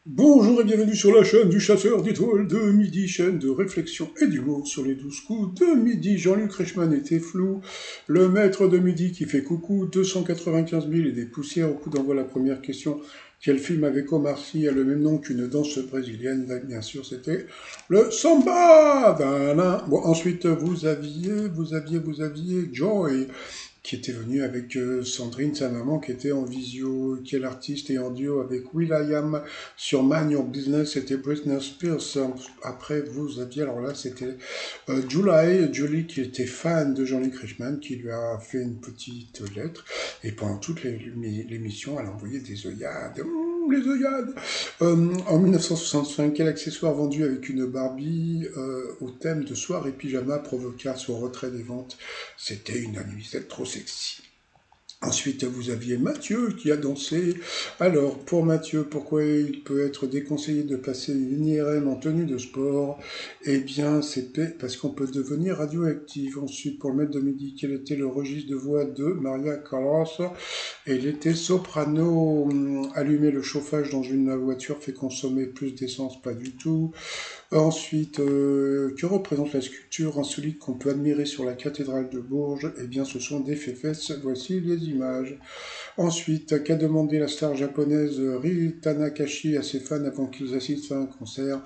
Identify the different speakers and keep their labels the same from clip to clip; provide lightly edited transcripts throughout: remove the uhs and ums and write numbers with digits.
Speaker 1: Bonjour et bienvenue sur la chaîne du chasseur d'étoiles de midi, chaîne de réflexion et d'humour sur les 12 coups de midi. Jean-Luc Reichmann était flou, le maître de midi qui fait coucou, 295 000 et des poussières au coup d'envoi la première question. Quel film avec Omar Sy a le même nom qu'une danse brésilienne? Bien sûr, c'était le samba. Bon, ensuite, vous aviez Joy qui était venu avec Sandrine, sa maman, qui était en visio, qui est l'artiste, et en duo avec will.i.am sur Man Your Business, c'était Britney Spears. Après, vous aviez, alors là, c'était Julie, qui était fan de Jean-Luc Reichmann, qui lui a fait une petite lettre, et pendant toute l'émission, elle a envoyé des œillades. Les œillades. En 1965, quel accessoire vendu avec une Barbie au thème de soirée pyjama provoqua son retrait des ventes? C'était une animisette trop sexy. Ensuite, vous aviez Mathieu qui a dansé. Alors, pour Mathieu, pourquoi il peut être déconseillé de passer une IRM en tenue de sport? Eh bien, c'est parce qu'on peut devenir radioactif. Ensuite, pour le maître de midi, quel était le registre de voix de Maria Callas? Elle était soprano. Allumer le chauffage dans une voiture fait consommer plus d'essence? Pas du tout. Ensuite, que représente la sculpture insolite qu'on peut admirer sur la cathédrale de Bourges? Eh bien, ce sont des féfesses. Voici les images. Ensuite, qu'a demandé la star japonaise Ri Tanakashi à ses fans avant qu'ils assistent à un concert?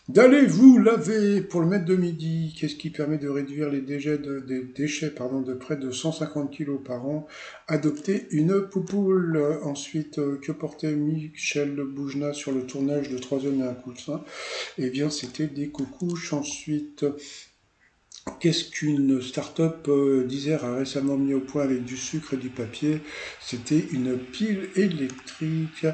Speaker 1: D'aller vous laver pour le maître de midi. Qu'est-ce qui permet de réduire les déchets de près de 150 kg par an? Adopter une poupoule. Ensuite, que portait Michel Boujna sur le tournage de 3 hommes et un coussin? Eh bien, c'était des coucouches. Ensuite, qu'est-ce qu'une start-up d'Isère a récemment mis au point avec du sucre et du papier? C'était une pile électrique.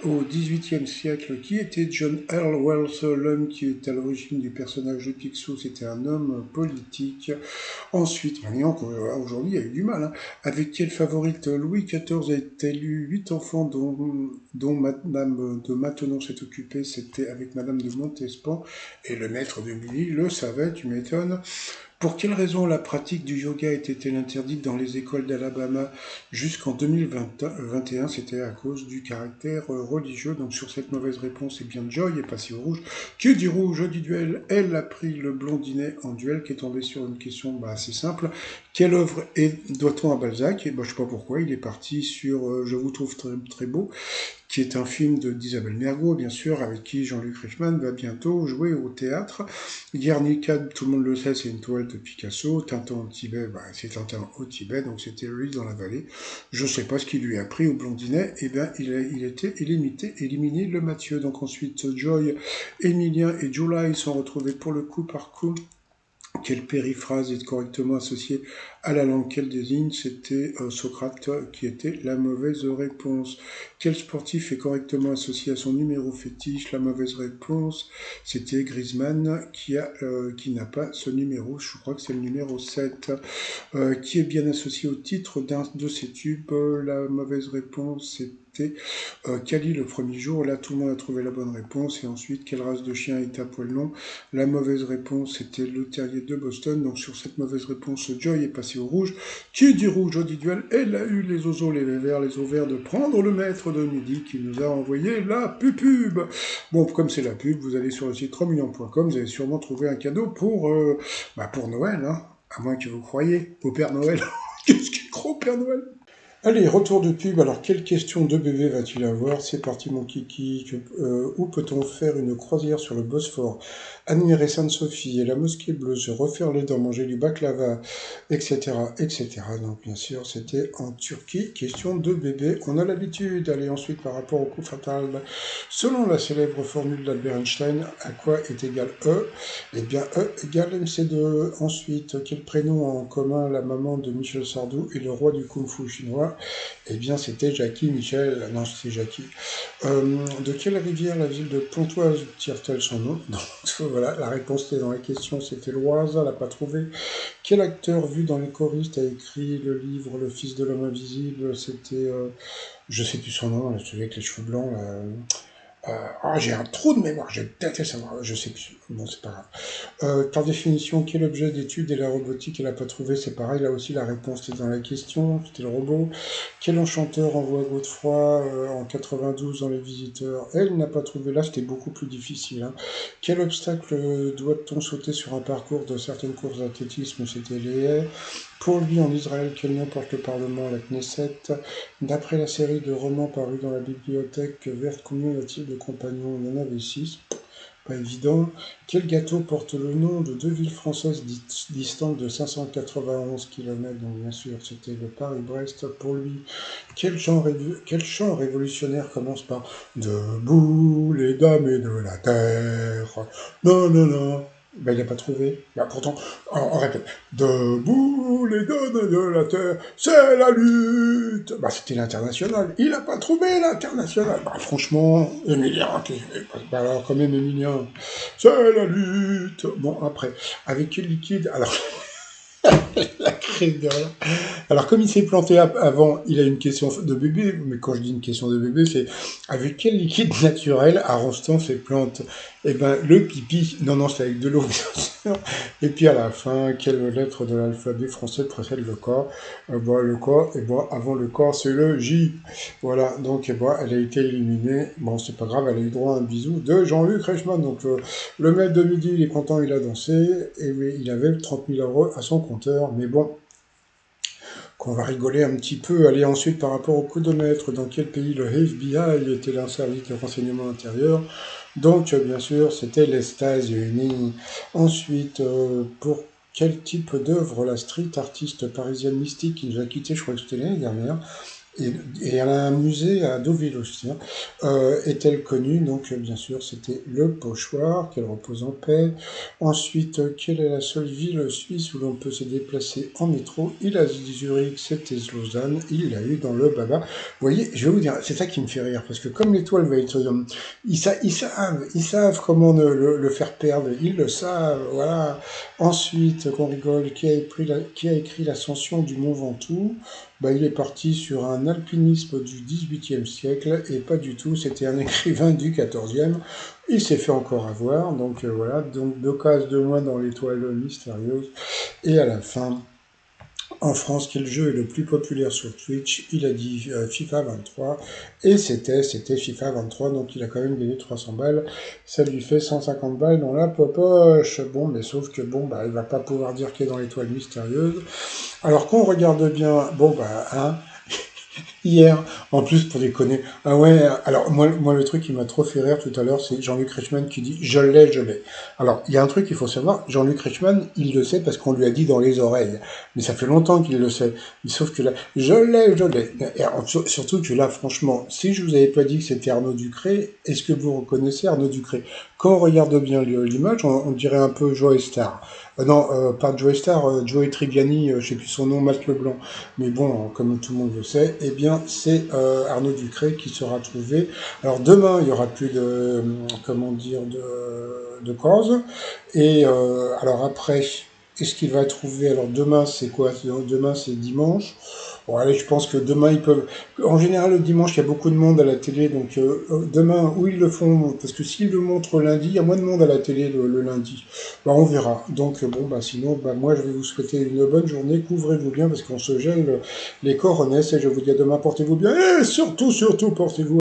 Speaker 1: Au XVIIIe siècle, qui était John Earl Wells, l'homme qui est à l'origine du personnage de Picsou? C'était un homme politique. Ensuite, aujourd'hui, il y a eu du mal. Avec quelle favorite Louis XIV a élu 8 enfants dont Madame de Maintenon s'est occupée? C'était avec Madame de Montespan. Et le maître de midi le savait, tu m'étonnes. Pour quelle raison la pratique du yoga était-elle interdite dans les écoles d'Alabama jusqu'en 2021? C'était à cause du caractère religieux. Donc sur cette mauvaise réponse, eh bien Joy est passée au rouge. Qui dit rouge dit duel. Elle a pris le blondinet en duel, qui est tombé sur une question assez simple. Quelle œuvre doit-on à Balzac? Et je ne sais pas pourquoi, il est parti sur Je vous trouve très, très beau, qui est un film d'Isabelle Mergo, bien sûr, avec qui Jean-Luc Reichmann va bientôt jouer au théâtre. Guernica, tout le monde le sait, c'est une toile de Picasso. Tintin au Tibet, c'est Tintin au Tibet, donc c'était lui dans la vallée. Je ne sais pas ce qu'il lui a pris au blondinet, et bien il était éliminé le Mathieu. Donc ensuite, Joy, Emilien et July sont retrouvés pour le coup par coup. Quelle périphrase est correctement associée à la langue qu'elle désigne? C'était Socrate qui était la mauvaise réponse. Quel sportif est correctement associé à son numéro fétiche? La mauvaise réponse, c'était Griezmann qui n'a pas ce numéro. Je crois que c'est le numéro 7. Qui est bien associé au titre d'un de ses tubes? La mauvaise réponse, c'était Cali le premier jour. Là, tout le monde a trouvé la bonne réponse. Et ensuite, quelle race de chien est à poil long? La mauvaise réponse, c'était le terrier de Boston. Donc, sur cette mauvaise réponse, Joy est passé au rouge. Qui dit rouge dit duel? Elle a eu les oiseaux, les ovaires de prendre le maître de midi qui nous a envoyé la pub. Bon, comme c'est la pub, vous allez sur le site 3millions.com, vous allez sûrement trouver un cadeau pour Noël, hein. À moins que vous croyiez au Père Noël. Qu'est-ce qu'il croit au Père Noël? Allez, retour de pub. Alors, quelle question de bébé va-t-il avoir? C'est parti, mon kiki. Où peut-on faire une croisière sur le Bosphore, admirer Sainte-Sophie et la mosquée bleue, se refaire les dents, manger du baklava, etc., etc. Donc, bien sûr, c'était en Turquie. Question de bébé. On a l'habitude. Allez, ensuite, par rapport au coup fatal. Selon la célèbre formule d'Albert Einstein, à quoi est égal E? Eh bien, E égale MC2. Ensuite, quel prénom a en commun la maman de Michel Sardou et le roi du kung-fu chinois? Eh bien, c'était Jackie Michel. Non, c'était Jackie. De quelle rivière la ville de Pontoise tire-t-elle son nom? Donc, voilà, la réponse était dans la question, c'était l'Oise, elle n'a pas trouvé. Quel acteur vu dans Les choristes a écrit le livre Le Fils de l'homme invisible? C'était, je sais plus son nom, celui avec les cheveux blancs, là. J'ai un trou de mémoire, je déteste savoir, je sais plus. Bon, c'est pas grave. Par définition, quel objet d'étude est la robotique? Elle n'a pas trouvé, c'est pareil, là aussi la réponse est dans la question, c'était le robot. Quel enchanteur envoie Godefroy en 92 dans Les Visiteurs? Elle n'a pas trouvé, là c'était beaucoup plus difficile. Hein. Quel obstacle doit-on sauter sur un parcours de certaines courses d'athlétisme? C'était les haies. Pour lui, en Israël, quel nom porte le Parlement, la Knesset? D'après la série de romans parus dans la bibliothèque verte, combien y a-t-il de compagnons? Il y en avait 6. Pas évident. Quel gâteau porte le nom de deux villes françaises distantes de 591 km? Donc bien sûr, c'était le Paris-Brest pour lui. Quel chant révolutionnaire commence par Debout les dames et de la terre? Non, non, non. Ben, il n'a pas trouvé. Ben, pourtant, on répète. Debout les dames de la terre, c'est la lutte. Ben, c'était l'international. Il n'a pas trouvé l'international. Ben, franchement, Emilien, ben, alors quand même Emilien, c'est la lutte. Bon, après, avec quel liquide? Alors, la crise de rien. Alors, comme il s'est planté avant, il a une question de bébé, mais quand je dis une question de bébé, c'est avec quel liquide naturel arrose-t-on ces plantes? Eh ben, le pipi, non, non, c'est avec de l'eau, bien sûr. Et puis à la fin, quelle lettre de l'alphabet français précède le corps? Le corps, avant le corps, c'est le J. Voilà, donc, elle a été éliminée. Bon, c'est pas grave, elle a eu droit à un bisou de Jean-Luc Reichmann. Donc, le maître de midi, il est content, il a dansé, et il avait 30 000 euros à son compteur, mais bon, qu'on va rigoler un petit peu. Allez, ensuite, par rapport au coudomètre, dans quel pays le FBI était un service de renseignement intérieur? Donc, bien sûr, c'était les États-Unis. Ensuite, pour quel type d'œuvre la street artiste parisienne Mystique, qui nous a quittés, je crois que c'était l'année dernière, et elle a un musée à Deauville aussi, hein, est-elle connue? Donc, bien sûr, c'était le Pochoir, qu'elle repose en paix. Ensuite, quelle est la seule ville suisse où l'on peut se déplacer en métro? Il a dit Zurich, c'était Lausanne, il l'a eu dans le Baba. Vous voyez, je vais vous dire, c'est ça qui me fait rire, parce que comme l'étoile va être... ils savent comment le faire perdre, ils le savent, voilà. Ensuite, qu'on rigole, qui a écrit l'ascension du Mont Ventoux? Bah, il est parti sur un alpinisme du XVIIIe siècle, et pas du tout, c'était un écrivain du XIVe. Il s'est fait encore avoir, donc voilà, donc 2 cases de moins dans l'étoile mystérieuse. Et à la fin, en France, quel jeu est le plus populaire sur Twitch? Il a dit FIFA 23, et c'était FIFA 23, donc il a quand même gagné 300 balles. Ça lui fait 150 balles dans la poche. Bon, mais sauf que bon, bah, il va pas pouvoir dire qu'il est dans l'étoile mystérieuse. Alors qu'on regarde bien, bon, bah, hein, hier, en plus pour déconner. Ah ouais, alors moi le truc qui m'a trop fait rire tout à l'heure, c'est Jean-Luc Reichmann qui dit je l'ai, je l'ai. Alors il y a un truc qu'il faut savoir, Jean-Luc Reichmann, il le sait parce qu'on lui a dit dans les oreilles. Mais ça fait longtemps qu'il le sait. Mais sauf que là, je l'ai, je l'ai. Et surtout que là, franchement, si je vous avais pas dit que c'était Arnaud Ducré, est-ce que vous reconnaissez Arnaud Ducré? Quand on regarde bien l'image, on dirait un peu Joe Star. Non, pas Joe Star, Joe Trigani, je sais plus son nom, Matt Leblanc. Mais bon, comme tout le monde le sait, eh bien, c'est Arnaud Ducré qui sera trouvé. Alors demain, il y aura plus de, comment dire, de cause. Et alors après, est-ce qu'il va trouver? Alors demain, c'est quoi? Demain, c'est dimanche. Bon, allez, je pense que demain, ils peuvent... En général, le dimanche, il y a beaucoup de monde à la télé, donc demain, où ils le font, parce que s'ils le montrent lundi, il y a moins de monde à la télé le lundi. Bah, on verra. Donc, bon, bah, sinon, bah, moi, je vais vous souhaiter une bonne journée. Couvrez-vous bien, parce qu'on se gèle les coronesses, et je vous dis à demain, portez-vous bien, et surtout, surtout, portez-vous